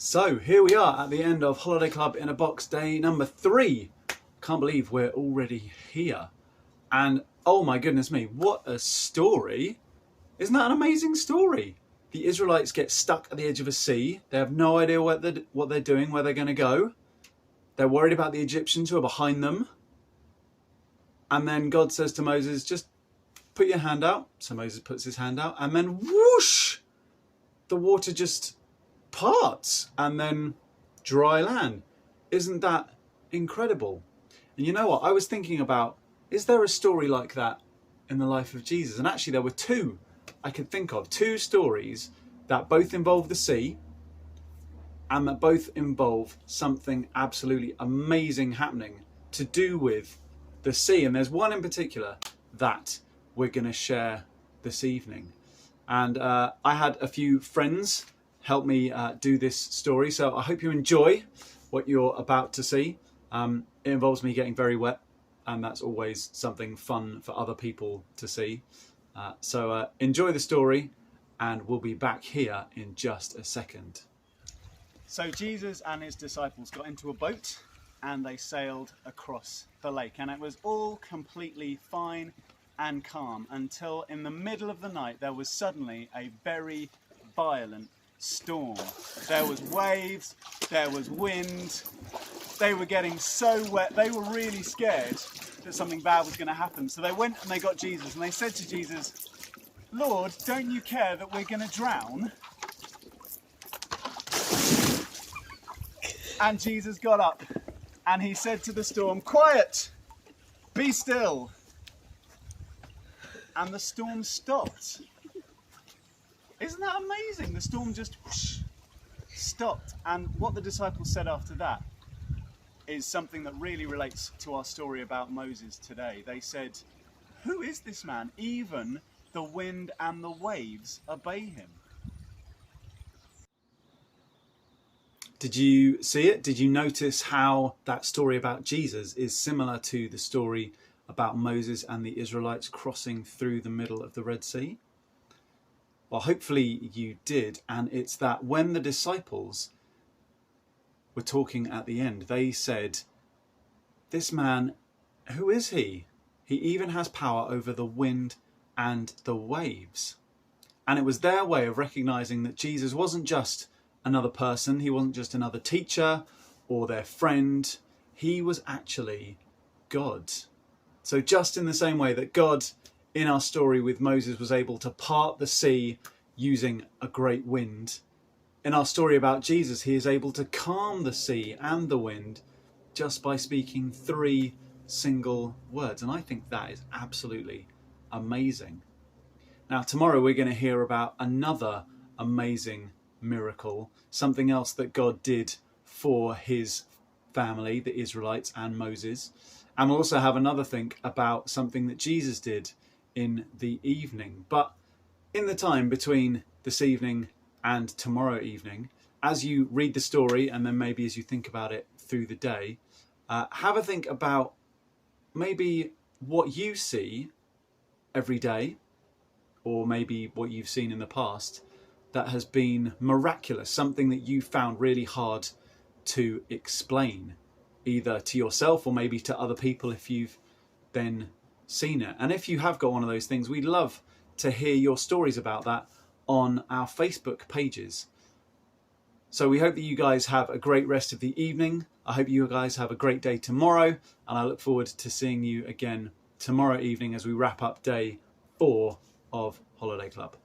So here we are at the end of Holiday Club in a Box day number 3. Can't believe we're already here. And oh my goodness me, what a story. Isn't that an amazing story? The Israelites get stuck at the edge of a sea. They have no idea what they're doing, where they're going to go. They're worried about the Egyptians who are behind them. And then God says to Moses, just put your hand out. So Moses puts his hand out and then whoosh, the water just parts and then dry land. Isn't that incredible? And you know what? I was thinking about, is there a story like that in the life of Jesus? And actually there were two I could think of, two stories that both involve the sea and that both involve something absolutely amazing happening to do with the sea. And there's one in particular that we're going to share this evening. And I had a few friends help me do this story, so I hope you enjoy what you're about to see. It involves me getting very wet, and that's always something fun for other people to see. So enjoy the story, and we'll be back here in just a second. So Jesus and his disciples got into a boat and they sailed across the lake, and it was all completely fine and calm until in the middle of the night there was suddenly a very violent storm. There was waves, there was wind, they were getting so wet, they were really scared that something bad was going to happen. So they went and they got Jesus and they said to Jesus, "Lord, don't you care that we're going to drown?" And Jesus got up and he said to the storm, "Quiet, be still." And the storm stopped. Isn't that amazing? The storm just whoosh, stopped. And what the disciples said after that is something that really relates to our story about Moses today. They said, "Who is this man? Even the wind and the waves obey him." Did you see it? Did you notice how that story about Jesus is similar to the story about Moses and the Israelites crossing through the middle of the Red Sea? Well, hopefully you did. And it's that when the disciples were talking at the end, they said, "This man, who is he? He even has power over the wind and the waves." And it was their way of recognizing that Jesus wasn't just another person. He wasn't just another teacher or their friend. He was actually God. So just in the same way that God in our story with Moses was able to part the sea using a great wind, in our story about Jesus, he is able to calm the sea and the wind just by speaking 3 single words. And I think that is absolutely amazing. Now, tomorrow we're going to hear about another amazing miracle, something else that God did for his family, the Israelites and Moses. And we'll also have another think about something that Jesus did in the evening. But in the time between this evening and tomorrow evening, as you read the story and then maybe as you think about it through the day, have a think about maybe what you see every day, or maybe what you've seen in the past that has been miraculous, something that you found really hard to explain, either to yourself or maybe to other people if you've then seen it. And if you have got one of those things, we'd love to hear your stories about that on our Facebook pages. So we hope that you guys have a great rest of the evening. I hope you guys have a great day tomorrow, and I look forward to seeing you again tomorrow evening as we wrap up day 4 of Holiday Club.